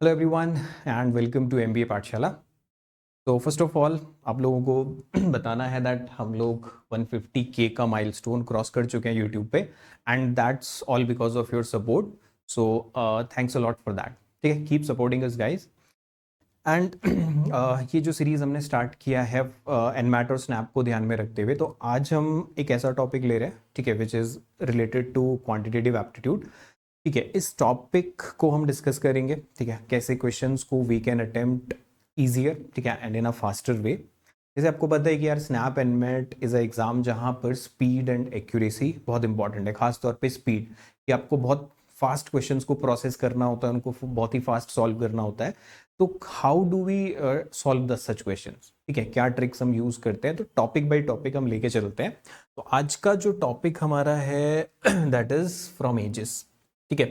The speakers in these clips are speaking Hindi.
Hello everyone and welcome to MBA Pathshala. तो फर्स्ट ऑफ ऑल आप लोगों को बताना है दैट हम लोग 150K का माइलस्टोन क्रॉस कर चुके हैं यूट्यूब पे and that's all because of your support. So thanks a lot for that. ठीक है, keep supporting us guys. And ये जो सीरीज़ हमने स्टार्ट किया है एनमैट और स्नैप को ध्यान में रखते हुए, तो आज हम एक ऐसा टॉपिक ले रहे हैं, ठीक है, which is related to quantitative aptitude. ठीक है, इस टॉपिक को हम डिस्कस करेंगे। ठीक है, कैसे क्वेश्चंस को वी कैन अटेम्प्ट ईजियर, ठीक है, and in a faster way. जैसे आपको पता है कि यार SNAP and MAT is a exam जहाँ पर स्पीड एंड एक्यूरेसी बहुत इंपॉर्टेंट है, खासतौर पे स्पीड, कि आपको बहुत फास्ट क्वेश्चंस को प्रोसेस करना होता है, उनको बहुत ही फास्ट सॉल्व करना होता है। तो how do we solve the such questions, ठीक है, क्या ट्रिक्स हम यूज करते हैं, तो टॉपिक बाय टॉपिक हम लेके चलते हैं। तो आज का जो टॉपिक हमारा है दैट इज फ्रॉम एजेस। ठीक है,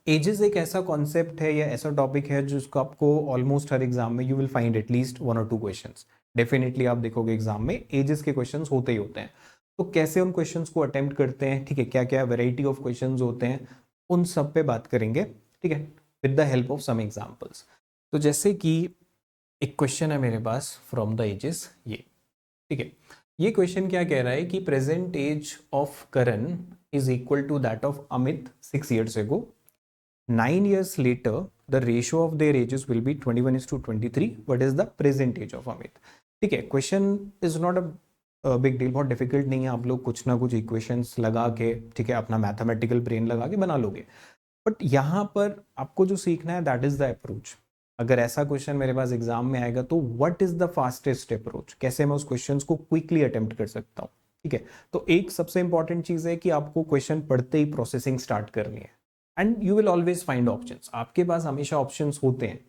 एजेस एक ऐसा कॉन्सेप्ट है या ऐसा टॉपिक है जिसको आपको ऑलमोस्ट हर एग्जाम में यू विल फाइंड एटलीस्ट 1 और 2 क्वेश्चंस। डेफिनेटली आप देखोगे एग्जाम में एजेस के क्वेश्चंस होते ही होते हैं। तो कैसे उन क्वेश्चंस को अटेम्प्ट करते हैं, ठीक है, क्या क्या वेराइटी ऑफ क्वेश्चंस होते हैं, उन सब पे बात करेंगे। ठीक है, with the help of some examples. तो जैसे कि एक क्वेश्चन है मेरे पास फ्रॉम द एजेस ये। ठीक है, ये क्वेश्चन क्या कह रहा है कि present age of Karan is equal to that of Amit 6 years ago. 9 years later, the ratio of their ages will be 21:23. What is the present age of Amit? ठीक है, question is not a big deal, बहुत डिफिकल्ट नहीं है। आप लोग कुछ ना कुछ इक्वेशंस लगा के, ठीक है, अपना मैथमेटिकल ब्रेन लगा के बना लोगे। बट यहाँ पर आपको जो सीखना है दैट इज द अप्रोच। अगर ऐसा क्वेश्चन मेरे पास एग्जाम में आएगा तो what is the fastest approach, कैसे मैं उस क्वेश्चन को क्विकली अटेम्प्ट कर सकता हूँ। ठीक है, तो एक सबसे इंपॉर्टेंट चीज है कि आपको क्वेश्चन पढ़ते ही प्रोसेसिंग स्टार्ट करनी है and you will always find options. आपके पास हमेशा ऑप्शंस होते हैं।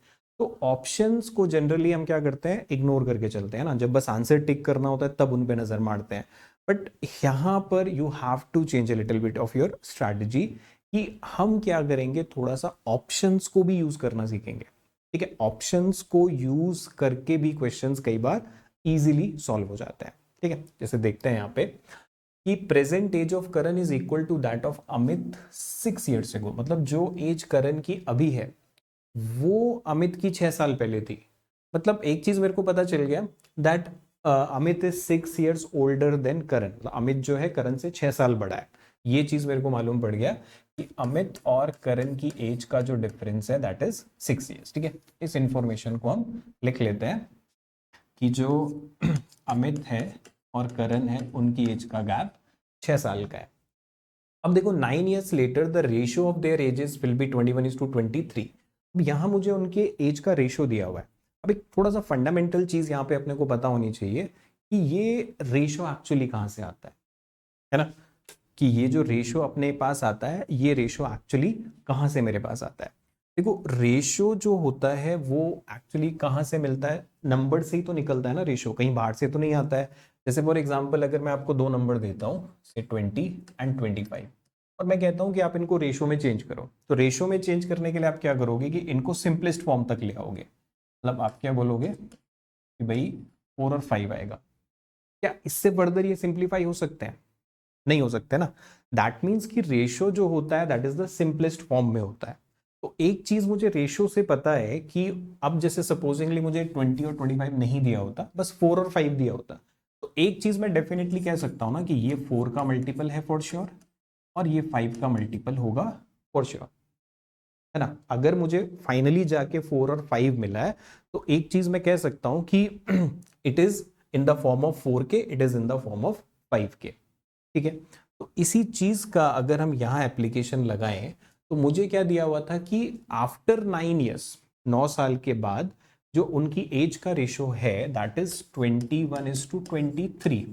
तो ऑप्शंस को जनरली हम क्या करते हैं, इग्नोर करके चलते हैं ना। जब बस आंसर टिक करना होता है तब उन पे नजर मारते हैं। बट यहाँ पर you have to change a little bit of your strategy, कि हम क्या करेंगे, थोड़ा सा ऑप्शंस को भी यूज करना सीखेंगे। ठीक है, ऑप्शंस को यूज करके भी क्वेश्चंस कई बार इजीली सॉल्व हो जाते हैं। ठीक है, जैसे देखते हैं यहाँ पे कि present age of Karan is equal to that of Amit 6 years ago। मतलब जो एज करण की अभी है वो अमित की 6 साल पहले थी। मतलब एक चीज मेरे को पता चल गया that Amit is 6 years older than Karan. Amit जो है करण से 6 साल बड़ा है। ये चीज मेरे को मालूम पड़ गया कि अमित और करण की एज का जो डिफरेंस है दैट इज 6 years। ठीक है, इस इंफॉर्मेशन को हम लिख लेते हैं कि जो अमित है और करण है उनकी एज का गैप 6 साल का है। अब देखो 9 years later the ratio of their ages will be 21:23। अब यहाँ मुझे उनके एज का रेशियो दिया हुआ है। अब एक थोड़ा सा फंडामेंटल चीज यहाँ पे अपने को पता होनी चाहिए कि ये रेशियो एक्चुअली कहाँ से आता है ना, कि ये जो रेशियो अपने पास आता है ये रेशियो एक्चुअली कहाँ से मेरे पास आता है। देखो रेशियो जो होता है वो एक्चुअली कहाँ से मिलता है, नंबर से ही तो निकलता है ना रेशियो, कहीं बाहर से तो नहीं आता है। जैसे फॉर एग्जाम्पल अगर मैं आपको दो नंबर देता हूँ, से 20 और 25, और मैं कहता हूँ कि आप इनको रेशियो में चेंज करो, तो रेशियो में चेंज करने के लिए आप क्या करोगे कि इनको सिंपलेस्ट फॉर्म तक ले आओगे। मतलब आप क्या बोलोगे कि भाई 4 और 5 आएगा। क्या इससे फर्दर ये सिंप्लीफाई हो सकते हैं? नहीं हो सकते ना। दैट मीन्स कि रेशियो जो होता है that is the simplest form में होता है। तो एक चीज मुझे रेशियो से पता है कि अब जैसे सपोजिंगली मुझे 20 और 25 नहीं दिया होता, बस 4 और 5 दिया होता, तो एक चीज मैं डेफिनेटली कह सकता हूं ना कि ये 4 का मल्टीपल है फॉर श्योर और ये 5 का मल्टीपल होगा फॉर श्योर, है ना। अगर मुझे फाइनली जाके 4 और 5 मिला है तो एक चीज मैं कह सकता हूं कि it is in the form of 4 के, it is in the form of 5 के। ठीक है, तो इसी चीज का अगर हम यहाँ एप्लीकेशन लगाएं तो मुझे क्या दिया हुआ था कि आफ्टर 9 years, 9 साल के बाद जो उनकी एज का रेशो है दैट इज 21:23।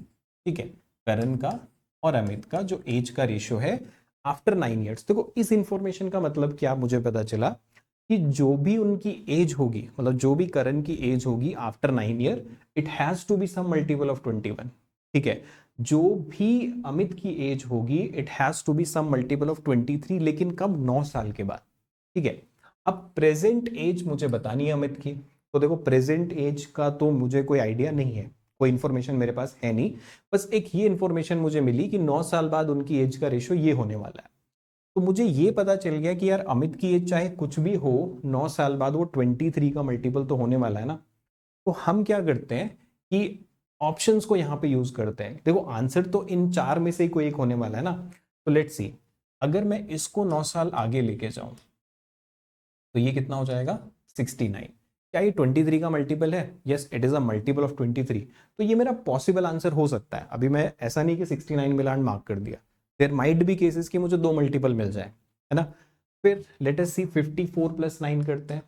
ठीक है, करण का और अमित का जो एज का रेशो है आफ्टर 9 years। देखो इस इंफॉर्मेशन का मतलब क्या मुझे पता चला कि जो भी उनकी एज होगी, मतलब जो भी करण की एज होगी after 9 year, it has to be some multiple of 21। ठीक है, जो भी अमित की एज होगी it has to be some multiple of 23, लेकिन कब, 9 साल के बाद। ठीक है, अब प्रेजेंट एज मुझे बतानी है अमित की। तो देखो प्रेजेंट एज का तो मुझे कोई आइडिया नहीं है, कोई इंफॉर्मेशन मेरे पास है नहीं। बस एक ये इंफॉर्मेशन मुझे मिली कि 9 साल बाद उनकी एज का रेशियो ये होने वाला है। तो मुझे ये पता चल गया कि यार अमित की एज चाहे कुछ भी हो, 9 साल बाद वो 23 का मल्टीपल तो होने वाला है ना। तो हम क्या करते हैं कि ऑप्शंस को यहाँ पे यूज करते हैं। देखो आंसर तो इन चार में से ही कोई एक होने वाला है ना। तो लेट्स सी, अगर मैं इसको 9 साल आगे लेके जाऊं तो ये कितना हो जाएगा 69। क्या ये 23 का मल्टीपल है? Yes, it is a multiple of 23। तो ये मेरा पॉसिबल आंसर हो सकता है। अभी मैं ऐसा नहीं कि 69 मिला एंड मार्क कर दिया, देयर माइट बी केसेस कि मुझे दो मल्टीपल मिल जाए, है ना। फिर लेट अस सी 54 प्लस 9 करते हैं,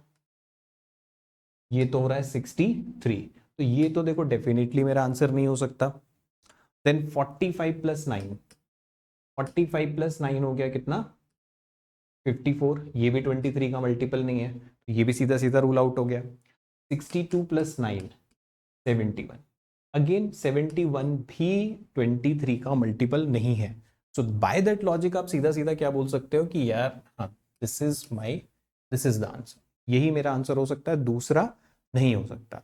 ये तो हो रहा है 63। तो ये तो देखो डेफिनेटली मेरा आंसर नहीं हो सकता। देन 45 प्लस 9, 45 प्लस 9 हो गया कितना 54, ये भी 23 का मल्टीपल नहीं है, तो ये भी सीधा सीधा रूल आउट हो गया। 62 प्लस 9 71, अगेन 71 भी 23 का मल्टीपल नहीं है। सो बाय दैट लॉजिक आप सीधा सीधा क्या बोल सकते हो कि यार हाँ, दिस इज द आंसर, यही मेरा आंसर हो सकता है, दूसरा नहीं हो सकता,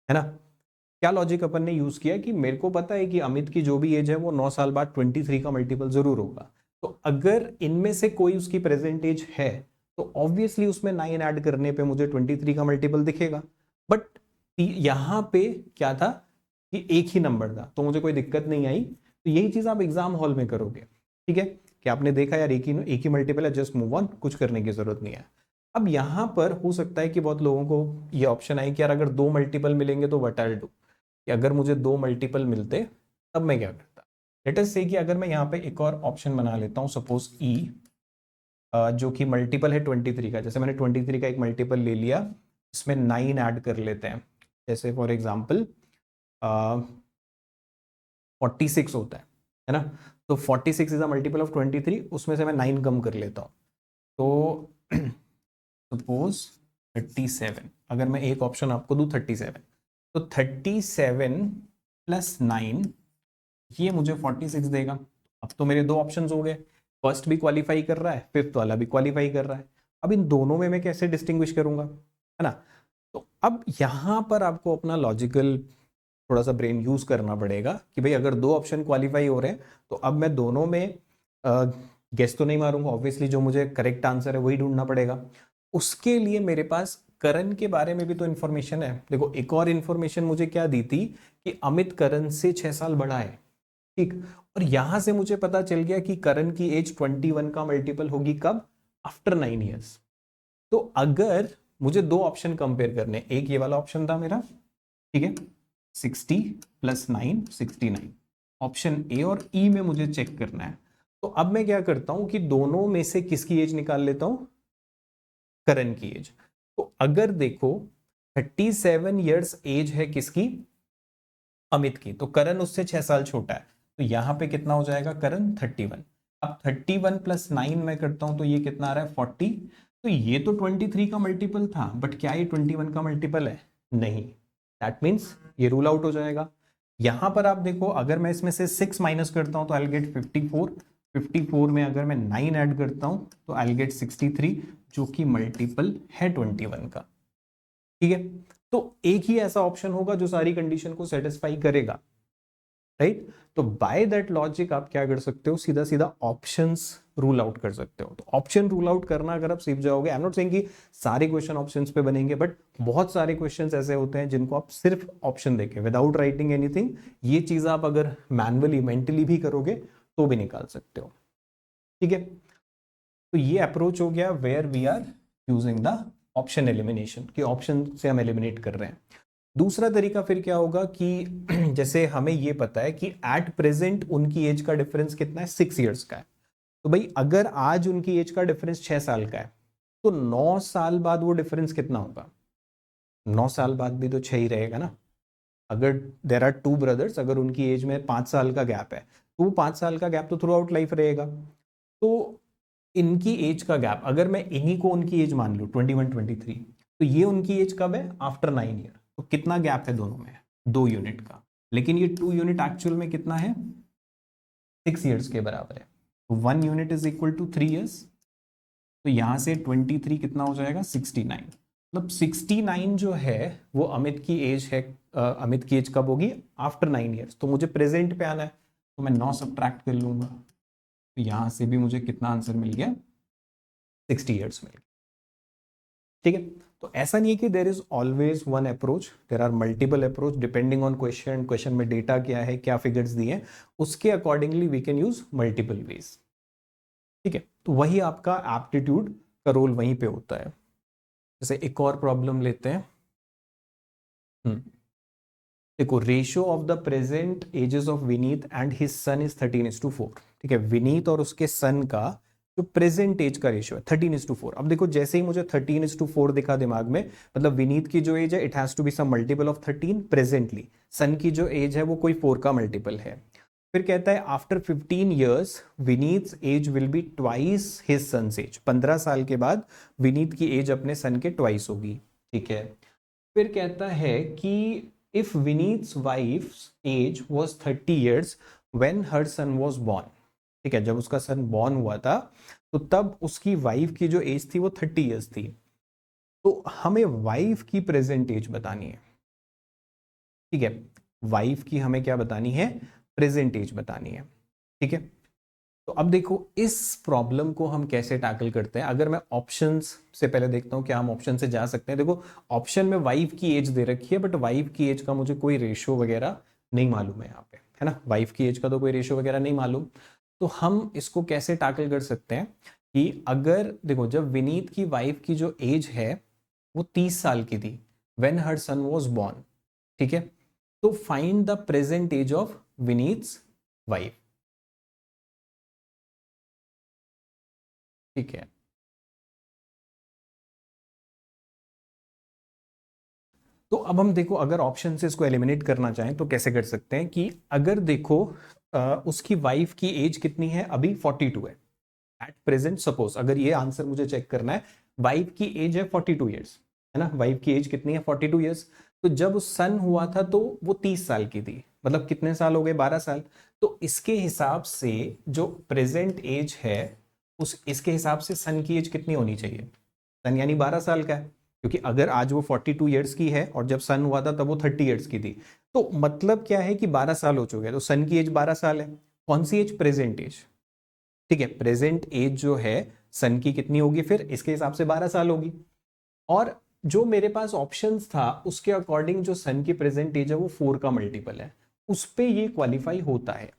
है ना। क्या लॉजिक अपन ने यूज किया कि मेरे को पता है कि अमित की जो भी एज है वो 9 साल बाद 23 का मल्टीपल जरूर होगा। तो अगर इनमें से कोई उसकी प्रेजेंट एज है तो ऑब्वियसली उसमें 9 ऐड करने पे मुझे 23 का मल्टीपल दिखेगा। बट यहां पे क्या था कि एक ही नंबर था, तो मुझे कोई दिक्कत नहीं आई। तो यही चीज आप एग्जाम हॉल में करोगे, ठीक है, कि आपने देखा यार एक ही मल्टीपल है, जस्ट मूव ऑन, कुछ करने की जरूरत नहीं है। अब यहां पर हो सकता है कि बहुत लोगों को ये ऑप्शन आए कि यार अगर दो मल्टीपल मिलेंगे तो व्हाट आई विल डू, कि अगर मुझे दो मल्टीपल मिलते तब मैं क्या करता। लेट अस से कि अगर मैं यहाँ पे एक और ऑप्शन बना लेता हूँ, सपोज ई, जो कि मल्टीपल है 23 का। जैसे मैंने 23 का एक मल्टीपल ले लिया, इसमें 9 ऐड कर लेते हैं। जैसे फॉर एग्जाम्पल 46 होता है ना। तो 46 इज अ मल्टीपल ऑफ 23, उसमें से मैं 9 कम कर लेता हूँ। तो सपोज 37, अगर मैं एक ऑप्शन आपको दूँ 37, तो 37 प्लस 9 ये मुझे 46 देगा। अब तो मेरे दो ऑप्शंस हो गए, फर्स्ट भी क्वालिफाई कर रहा है, फिफ्थ वाला भी क्वालिफाई कर रहा है। अब इन दोनों में मैं कैसे डिस्टिंग्विश करूंगा, है ना। तो अब यहां पर आपको अपना लॉजिकल थोड़ा सा ब्रेन यूज करना पड़ेगा कि भाई अगर दो ऑप्शन क्वालिफाई हो रहे हैं तो अब मैं दोनों में गेस तो नहीं मारूंगा, ऑब्वियसली जो मुझे करेक्ट आंसर है वही ढूंढना पड़ेगा। उसके लिए मेरे पास करण के बारे में भी तो इन्फॉर्मेशन है। देखो एक और इन्फॉर्मेशन मुझे क्या दी थी कि अमित करण से 6 साल बड़ा है, ठीक। और यहां से मुझे पता चल गया कि करण की एज 21 का मल्टीपल होगी कब, आफ्टर 9 ईयर्स। तो अगर मुझे दो ऑप्शन कंपेयर करने, एक ये वाला ऑप्शन था मेरा, ठीक है, 60 प्लस 9 69, ऑप्शन ए और ई में मुझे चेक करना है। तो अब मैं क्या करता हूं कि दोनों में से किसकी एज निकाल लेता हूं, करण की एज। तो अगर देखो 37 ईयर्स एज है किसकी, अमित की, तो करण उससे 6 साल छोटा है। तो यहां पे कितना हो जाएगा करण 31। अब 31 प्लस 9 मैं करता हूं तो ये कितना आ रहा है 40। तो ये तो 23 का मल्टीपल था, बट क्या ये 21 का मल्टीपल है? नहीं। दैट मीन्स ये रूल आउट हो जाएगा। यहां पर आप देखो अगर मैं इसमें से 6 माइनस करता हूं तो आई विल गेट 54। 54 में अगर मैं 9 ऐड करता हूं तो आई विल गेट 63, जो कि मल्टीपल है 21 का, ठीक है। तो एक ही ऐसा ऑप्शन होगा जो सारी कंडीशन को सेटिस्फाई करेगा, राइट। तो बाय दैट लॉजिक आप क्या कर सकते हो, सीधा सीधा ऑप्शंस रूल आउट कर सकते हो। तो ऑप्शन रूल आउट करना अगर आप सीख जाओगे, आई एम नॉट सेइंग कि सारे क्वेश्चन ऑप्शंस पे बनेंगे, बट बहुत सारे क्वेश्चंस ऐसे होते हैं जिनको आप सिर्फ ऑप्शन देके विदाउट राइटिंग एनीथिंग, ये चीज आप अगर मैनुअली मेंटली भी करोगे तो भी निकाल सकते हो, ठीक है। तो ये अप्रोच हो गया where we are using the option elimination, कि ऑप्शन से हम एलिमिनेट कर रहे हैं। दूसरा तरीका फिर क्या होगा कि जैसे हमें ये पता है कि एट प्रेजेंट उनकी एज का डिफरेंस कितना है, 6 ईयर्स का है। तो भाई अगर आज उनकी एज का डिफरेंस 6 साल का है तो 9 साल बाद वो डिफरेंस कितना होगा, 9 साल बाद भी तो 6 ही रहेगा ना। अगर देर आर टू ब्रदर्स, अगर उनकी एज में 5 साल का गैप है तो वो 5 साल का गैप तो थ्रू आउट लाइफ रहेगा। तो इनकी एज का गैप, अगर मैं इन्हीं को उनकी एज मान लूँ 21 23, तो ये उनकी एज कब है, आफ्टर 9 ईयर। तो कितना गैप है दोनों में, 2 यूनिट का। लेकिन ये 2 यूनिट एक्चुअल में कितना है, 6 ईयर्स के बराबर है। तो 1 unit is equal to 3 years. तो यहां से 23 कितना हो जाएगा 69। मतलब 69 जो है वो अमित की एज है। अमित की एज कब होगी, आफ्टर 9 ईयर्स। तो मुझे प्रेजेंट पे आना है, तो मैं 9 सब्ट्रैक्ट कर लूंगा, तो यहाँ से भी मुझे कितना आंसर मिल गया, 60 ईयर्स मिल गया। ठीक है, तो ऐसा नहीं है कि there is always one approach, there are multiple approach depending on question, question में डेटा क्या है, क्या फिगर्स दिए हैं, उसके accordingly we can use multiple ways. ठीक है, तो वही आपका एप्टीट्यूड का रोल वहीं पे होता है। जैसे एक और प्रॉब्लम लेते हैं। देखो, ratio of the present ages of Vineet and his son is 13:4। ठीक है, विनीत और उसके सन का जो प्रेजेंट एज का रेशियो है 13:4। अब देखो, जैसे ही मुझे 13:4 दिखा दिमाग में, मतलब विनीत की जो एज है it has to be some multiple of 13 presently, son की जो एज है वो कोई 4 का मल्टीपल है। फिर कहता है after 15 years Vineet age will be twice his son's age. 15 साल के बाद विनीत की एज अपने सन के ट्वाइस होगी। ठीक है, फिर कहता है कि if Vinit's wife's age was 30 years when her son was born। ठीक है, जब उसका सन बॉर्न हुआ था तो तब उसकी वाइफ की जो एज थी वो 30 इयर्स थी। तो हमें वाइफ की प्रेजेंट एज बतानी है। ठीक है, वाइफ की हमें क्या बतानी है, प्रेजेंट एज बतानी है। ठीक है, तो अब देखो इस प्रॉब्लम को हम कैसे टैकल करते हैं। अगर मैं ऑप्शंस से पहले देखता हूं क्या हम ऑप्शन से जा सकते हैं। देखो, ऑप्शन में वाइफ की एज दे रखी है, बट वाइफ की एज का मुझे कोई रेशियो वगैरह नहीं मालूम है यहाँ पे, है ना, वाइफ की एज का तो कोई रेशियो वगैरह नहीं मालूम। तो हम इसको कैसे टैकल कर सकते हैं कि अगर देखो, जब विनीत की वाइफ की जो एज है वो 30 साल की थी when her son was born. ठीक है, तो find the present age of Vineet's wife. ठीक है, तो अब हम देखो अगर ऑप्शन से इसको एलिमिनेट करना चाहें तो कैसे कर सकते हैं कि अगर देखो उसकी वाइफ की एज कितनी है, अभी 42 है एट प्रेजेंट। सपोज अगर ये आंसर मुझे चेक करना है, वाइफ की एज है 42 ईयर्स, है ना, वाइफ की एज कितनी है 42 ईयर्स। तो जब उस सन हुआ था तो वो 30 साल की थी, मतलब कितने साल हो गए, 12 साल। तो इसके हिसाब से जो प्रेजेंट एज है उस इसके हिसाब से सन की एज कितनी होनी चाहिए, सन यानी 12 साल का है, क्योंकि अगर आज वो 42 ईयर्स की है और जब सन हुआ था तब वो 30 ईयर्स की थी। तो मतलब क्या है कि 12 साल हो चुके हैं, तो सन की एज 12 साल है। कौन सी एज, प्रेजेंट एज। ठीक है, प्रेजेंट एज जो है सन की कितनी होगी, फिर इसके हिसाब से 12 साल होगी। और जो मेरे पास ऑप्शंस था उसके अकॉर्डिंग जो सन की प्रेजेंट एज है वो 4 का मल्टीपल है, उस पे ये क्वालिफाई होता है,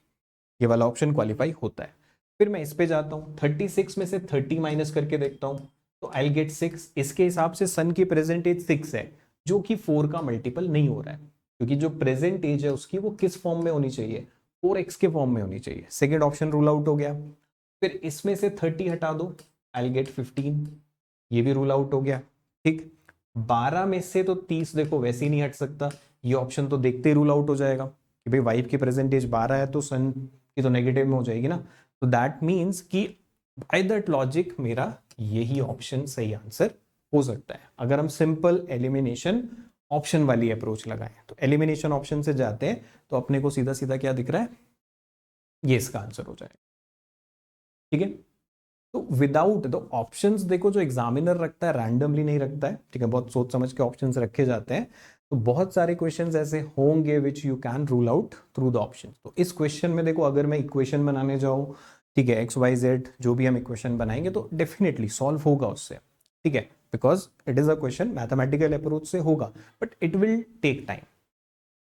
ये वाला ऑप्शन क्वालिफाई होता है। फिर मैं इस पे जाता हूँ, 36 में से 30 माइनस करके देखता हूँ तो आई गेट 6। इसके हिसाब से सन की प्रेजेंट एज 6 है, जो कि 4 का मल्टीपल नहीं हो रहा है, क्योंकि जो प्रेजेंट एज है उसकी वो किस फॉर्म में होनी चाहिए, 4x के फॉर्म में होनी चाहिए। सेकेंड ऑप्शन रूल आउट हो गया। फिर इसमें से 30 हटा दो, आई गेट 15, ये भी रूल आउट हो गया। ठीक, 12 में से तो 30 देखो वैसे ही नहीं हट सकता, ये ऑप्शन तो देखते ही रूल आउट हो जाएगा कि भाई वाइफ की प्रेजेंट एज 12 है तो सन की तो नेगेटिव में हो जाएगी ना। तो दैट मीन्स कि बाय दैट लॉजिक मेरा यही ऑप्शन सही आंसर हो सकता है, अगर हम सिंपल एलिमिनेशन ऑप्शन वाली अप्रोच लगाएं। तो एलिमिनेशन ऑप्शन से जाते हैं तो अपने को सीधा सीधा क्या दिख रहा है, ये इसका आंसर हो जाएगा। ठीक है, तो विदाउट द ऑप्शंस देखो जो एग्जामिनर रखता है रैंडमली नहीं रखता है। ठीक है, बहुत सोच समझ के ऑप्शंस रखे जाते हैं। तो बहुत सारे क्वेश्चंस ऐसे होंगे which you can rule out through the options. तो इस क्वेश्चन में देखो अगर मैं इक्वेशन बनाने जाऊँ, ठीक है, एक्स वाई जेड जो भी हम इक्वेशन बनाएंगे तो डेफिनेटली सॉल्व होगा उससे। ठीक है, because it is a question mathematical approach से होगा, but it will take time.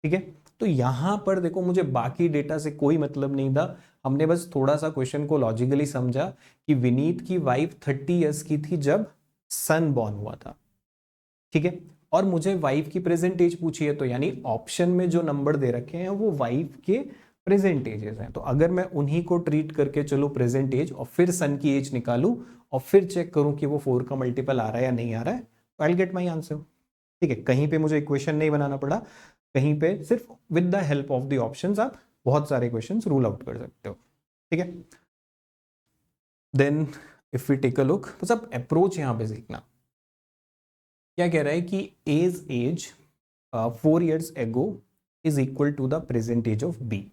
ठीक है, तो यहां पर देखो मुझे बाकी डेटा से कोई मतलब नहीं था, हमने बस थोड़ा सा क्वेश्चन को लॉजिकली समझा कि विनीत की वाइफ 30 ईयर्स की थी जब सन बॉर्न हुआ था। ठीक है, और मुझे वाइफ की प्रेजेंट एज पूछी है, तो यानी ऑप्शन में जो नंबर दे रखे हैं वो वाइफ के प्रेजेंट एजेस हैं। तो अगर मैं उन्हीं को ट्रीट करके चलो प्रेजेंट एज और फिर सन की एज निकालूं और फिर चेक करूं कि वो 4 का मल्टीपल आ रहा है या नहीं आ रहा है, तो आई गेट माई आंसर। ठीक है, कहीं पे मुझे इक्वेशन नहीं बनाना पड़ा, कहीं पे सिर्फ with the help of the options आप बहुत सारे क्वेश्चंस रूल आउट कर सकते हो। ठीक है, then if we take a look, बस अब अप्रोच यहां पे सीखना। क्या कह रहा है कि age age 4 years ago is equal to the present age of B.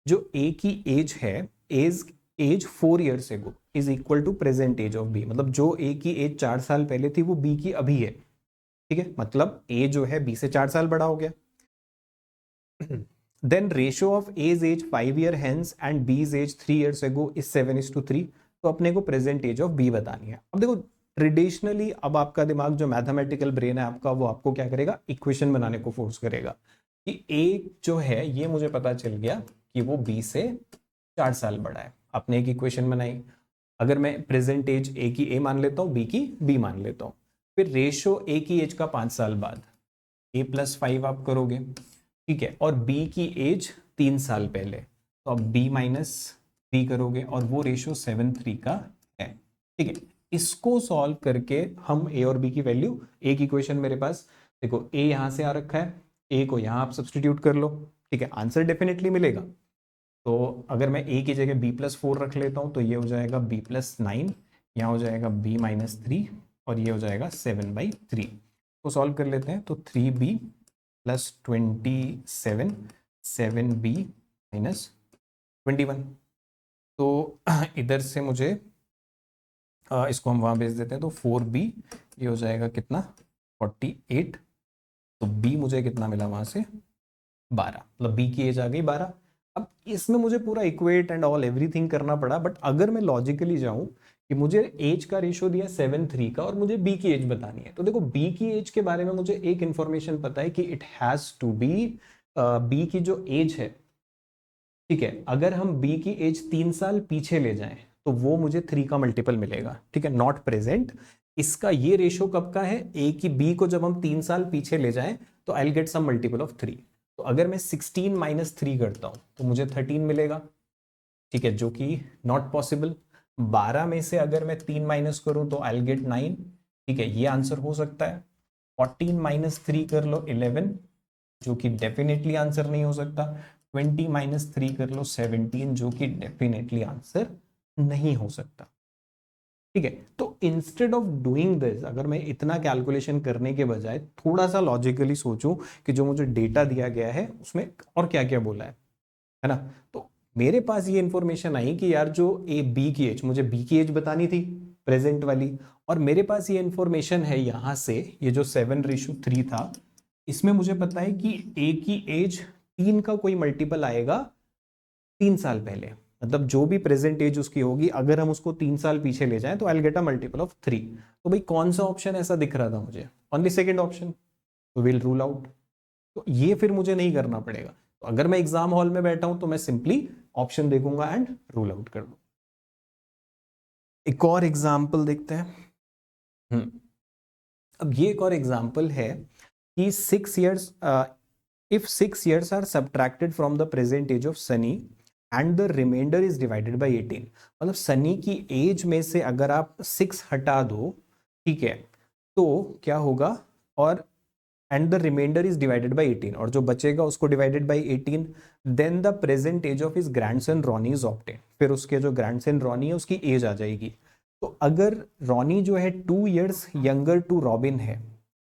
जो ए की एज है, age age 4 years ago is equal to present age of B, मतलब जो ए की एज 4 साल पहले थी वो बी की अभी है। ठीक है, मतलब ए जो है बी से 4 साल बड़ा हो गया। Then ratio of age 5 year hence and B's age 3 years ago is 7:3। तो अपने को प्रेजेंट एज ऑफ बी बतानी है। अब देखो ट्रेडिशनली अब आपका दिमाग जो मैथमेटिकल ब्रेन है आपका, वो आपको क्या करेगा, इक्वेशन बनाने को फोर्स करेगा कि ए जो है ये मुझे पता चल गया कि वो बी से 4 साल बड़ा है। आपने एक इक्वेशन बनाई, अगर मैं प्रेजेंट एज ए की ए मान लेता हूँ, बी की बी मान लेता हूँ, फिर रेशियो ए की एज का 5 साल बाद a+5 आप करोगे, ठीक है, और बी की एज 3 साल पहले, तो अब b-3 करोगे और वो रेशियो 7:3 का है, ठीक है। इसको सॉल्व करके हम a और b की वैल्यू, a की इक्वेशन मेरे पास देखो a यहां से आ रखा है, a को यहां आप सब्सटीट्यूट कर लो, ठीक है, आंसर डेफिनेटली मिलेगा। तो अगर मैं a की जगह b+4 रख लेता हूं तो ये हो जाएगा b+9, यहाँ हो जाएगा b-3 और ये हो जाएगा 7/3। तो सॉल्व कर लेते हैं, तो 3b + 27 7b-21। तो इधर से मुझे इसको हम वहाँ भेज देते हैं, तो 4b ये हो जाएगा कितना 48। तो b मुझे कितना मिला वहाँ से 12, मतलब b की एज आ गई 12। अब इसमें मुझे पूरा इक्वेट एंड ऑल एवरीथिंग करना पड़ा, बट अगर मैं लॉजिकली जाऊं कि मुझे एज का रेशियो दिया 7:3 का और मुझे बी की एज बतानी है, तो देखो बी की एज के बारे में मुझे एक इंफॉर्मेशन पता है कि it has to be, B की जो एज है, ठीक है, अगर हम बी की एज 3 साल पीछे ले जाएं तो वो मुझे 3 का मल्टीपल मिलेगा, ठीक है, नॉट प्रेजेंट। इसका ये रेशियो कब का है, ए की बी को जब हम 3 साल पीछे ले जाएं तो I will get some multiple of 3। तो अगर मैं 16 - 3 करता हूं तो मुझे 13 मिलेगा, ठीक है, जो कि नॉट पॉसिबल। 12 में से अगर मैं 3 माइनस करूं तो आई विल गेट 9, ठीक है, ये आंसर हो सकता है। 14 - 3 कर लो 11, जो कि डेफिनेटली आंसर नहीं हो सकता। 20 - 3 कर लो 17, जो कि डेफिनेटली आंसर नहीं हो सकता, ठीक है। तो इंस्टेड ऑफ डूइंग दिस, अगर मैं इतना कैलकुलेशन करने के बजाय थोड़ा सा लॉजिकली सोचूं कि जो मुझे डेटा दिया गया है उसमें और क्या क्या बोला है ना, तो मेरे पास ये इंफॉर्मेशन आई कि यार जो ए बी की एज, मुझे बी की एज बतानी थी प्रेजेंट वाली, और मेरे पास ये इंफॉर्मेशन है यहां से, ये जो 7:3 था, इसमें मुझे पता है कि ए की एज 3 का कोई मल्टीपल आएगा 3 साल पहले, मतलब जो भी प्रेजेंट एज उसकी होगी अगर हम उसको 3 साल पीछे ले जाएं तो I will get a multiple of 3। तो भाई कौन सा ऑप्शन ऐसा दिख रहा था मुझे, ओनली सेकंड ऑप्शन, तो विल रूल आउट। तो ये फिर मुझे नहीं करना पड़ेगा, तो अगर मैं एग्जाम हॉल में बैठा हूं तो मैं सिंपली ऑप्शन देखूंगा एंड रूल आउट कर दूंगा। एक और एग्जाम्पल देखते हैं। अब ये एक और एग्जाम्पल है कि 6 years, if 6 years are subtracted from the present age of Sunny and the remainder is divided by 18, मतलब सनी की एज में से अगर आप 6 हटा दो, ठीक है, तो क्या होगा, और and the remainder is divided by 18, और जो बचेगा उसको divided by 18, then the present age of his grandson Ronnie is obtain, फिर उसके जो ग्रैंडसन रॉनी है उसकी एज आ जाएगी। तो अगर रॉनी जो है 2 years यंगर टू रॉबिन है,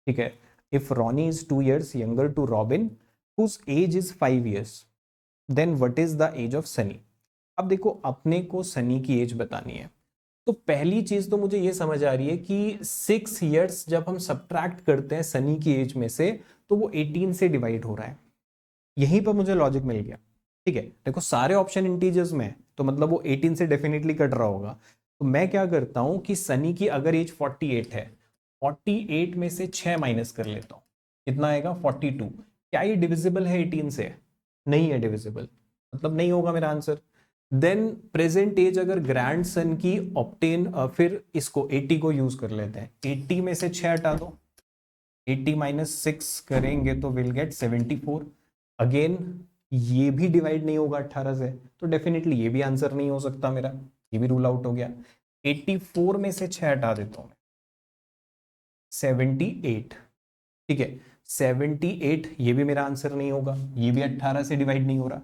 ठीक है, if Ronnie is 2 years younger to Robin whose age is 5 years, then what is the age of Sunny. अब देखो अपने को सनी की एज बतानी है, तो पहली चीज तो मुझे ये समझ आ रही है कि 6 years जब हम सब्ट्रैक्ट करते हैं सनी की एज में से तो वो 18 से डिवाइड हो रहा है, यहीं पर मुझे लॉजिक मिल गया, ठीक है। देखो सारे ऑप्शन इंटीजर्स में है तो मतलब वो 18 से डेफिनेटली कट रहा होगा। तो मैं क्या करता हूं कि सनी की अगर एज 48 है, 48 में से 6 माइनस कर लेता हूं, कितना आएगा 42। क्या ये डिविजिबल है 18 से, नहीं है डिविजिबल, मतलब नहीं होगा मेरा आंसर। देन प्रेजेंट एज अगर ग्रैंड सन की ऑप्टेन, फिर इसको 80 को यूज कर लेते हैं, 80 में से 6 हटा दो, 80 - 6 करेंगे तो विल गेट 74। अगेन ये भी डिवाइड नहीं होगा 18 से, तो डेफिनेटली ये भी आंसर नहीं हो सकता मेरा, ये भी रूल आउट हो गया। 84 में से 6 हटा देता हूं मैं, 78, ठीक है, 78 ये भी मेरा आंसर नहीं होगा, ये भी 18 से डिवाइड नहीं हो रहा।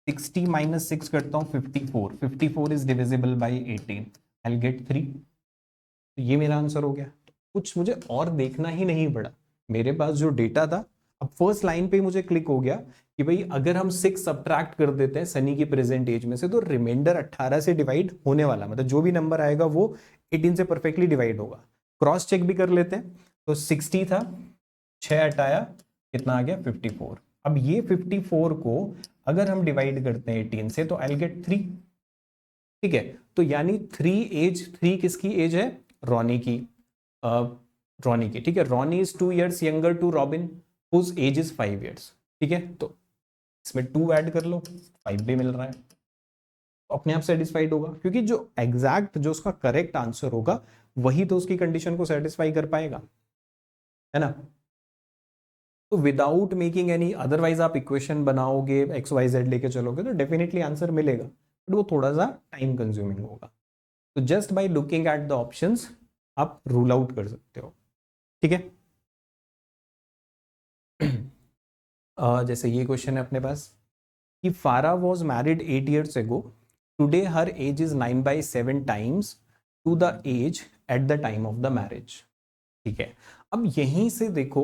60 - 6 करता हूँ 54, 54 is divisible by 18, I will gate 3। तो ये मेरा आंसर हो गया। कुछ मुझे और देखना ही नहीं पड़ा, मेरे पास जो डेटा था, अब फर्स्ट लाइन पे मुझे क्लिक हो गया कि भाई अगर हम 6 सब्ट्रैक्ट कर देते हैं सनी की प्रेजेंट एज में से तो रिमाइंडर 18 से डिवाइड होने वाला, मतलब जो भी नंबर आएगा वो 18 से परफेक्टली डिवाइड होगा। क्रॉस चेक भी कर लेते हैं, तो 60 था, 6 हटाया, कितना आ गया 54। अब ये 54 को अगर हम डिवाइड करते हैं 18 से तो आई गेट 3, ठीक है। तो यानी 3 किसकी एज है? रॉनी की, रॉनी की, ठीक है। Ronnie is 2 years younger to Robin whose age is 5 years, ठीक है। तो इसमें 2 ऐड कर लो, 5 भी मिल रहा है, तो अपने आप सेटिस्फाइड होगा, क्योंकि जो एग्जैक्ट जो उसका करेक्ट आंसर होगा वही तो उसकी कंडीशन को सेटिस्फाई कर पाएगा, है ना। तो विदाउट मेकिंग एनी, अदरवाइज आप इक्वेशन बनाओगे एक्स वाई जेड लेके चलोगे तो डेफिनेटली आंसर मिलेगा, बट वो थोड़ा सा टाइम कंज्यूमिंग होगा। तो just by looking at the options आप रूल आउट कर सकते हो, ठीक है। जैसे ये क्वेश्चन है अपने पास कि Farah was married 8 years ago, today her age is 9/7 times to the age at the time of the marriage, ठीक है। अब यहीं से देखो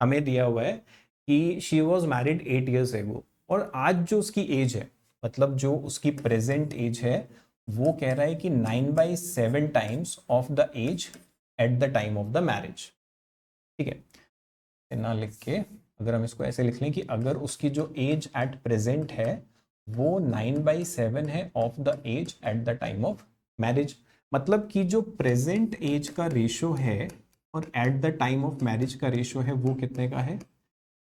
हमें दिया हुआ है कि she was married 8 years ago, और आज जो उसकी एज है, मतलब जो उसकी प्रेजेंट एज है, वो कह रहा है कि 9/7 times of the age at the time of the marriage, ठीक है ना। लिख के अगर हम इसको ऐसे लिख लें कि अगर उसकी जो एज एट प्रेजेंट है वो 9/7 है of the age at the time of marriage, मतलब कि जो प्रेजेंट एज का रेशो है और at the time of marriage का रेशो है वो कितने का है?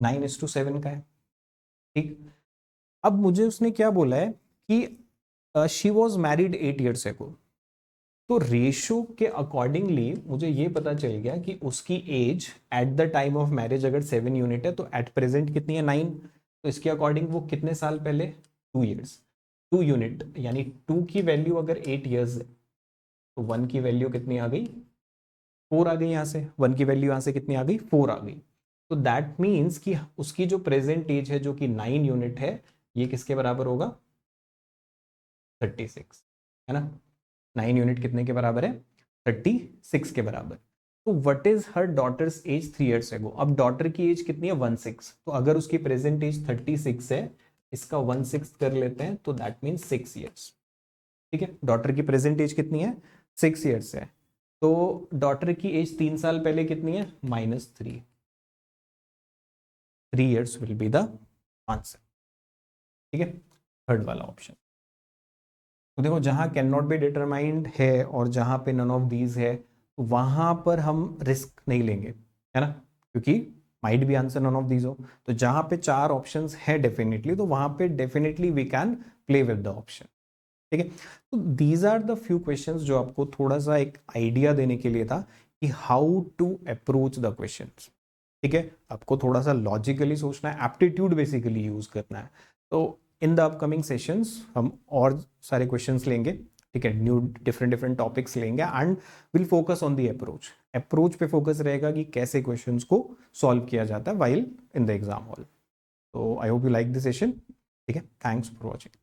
9:7 का है, ठीक। अब मुझे उसने क्या बोला है कि she was married 8 years ago, तो रेशो के अकॉर्डिंगली मुझे ये पता चल गया कि उसकी age at the time of marriage अगर 7 यूनिट है तो एट प्रेजेंट कितनी है? 9। तो इसके अकॉर्डिंग वो कितने साल पहले? 2 years, 2 यूनिट, यानी 2 की वैल्यू अगर 8 years है तो 1 की वैल्यू कितनी आ गई? 4 आ गई। यहाँ से 1 की वैल्यू यहाँ से कितनी आ गई? 4 आ गई। तो दैट मीन्स कि उसकी जो प्रेजेंट एज है जो कि 9 यूनिट है, ये किसके बराबर होगा? 36, है ना। 9 यूनिट कितने के बराबर है? 36 के बराबर। तो what is her daughters as 3 years ago? अब डॉटर की एज कितनी है? 1/6, तो अगर उसकी प्रेजेंट एज 36 है, इसका 1/6 कर लेते हैं तो दैट मीन्स 6 years, ठीक है। डॉटर की प्रेजेंट एज कितनी है? 6 years है, तो डॉटर की एज 3 साल पहले कितनी है? -3, 3 years will be the answer, ठीक है। थर्ड वाला ऑप्शन। तो देखो जहां कैन नॉट बी डिटरमाइंड है और जहां पे नन ऑफ दीज है, वहां पर हम रिस्क नहीं लेंगे, है ना, क्योंकि माइट भी आंसर नन ऑफ दीज हो। तो जहां पे 4 ऑप्शंस है डेफिनेटली, तो वहां पे definitely we can play with the option, ठीक है। तो these are the few questions जो आपको थोड़ा सा एक आइडिया देने के लिए था कि how to approach the questions, ठीक है। आपको थोड़ा सा लॉजिकली सोचना है, एप्टीट्यूड बेसिकली यूज करना है। तो इन द अपकमिंग सेशंस हम और सारे क्वेश्चंस लेंगे, ठीक है, न्यू डिफरेंट डिफरेंट टॉपिक्स लेंगे and will focus on the approach पे फोकस रहेगा कि कैसे क्वेश्चंस को सॉल्व किया जाता है while in the exam hall. तो I hope you like this session, ठीक है। Thanks for watching.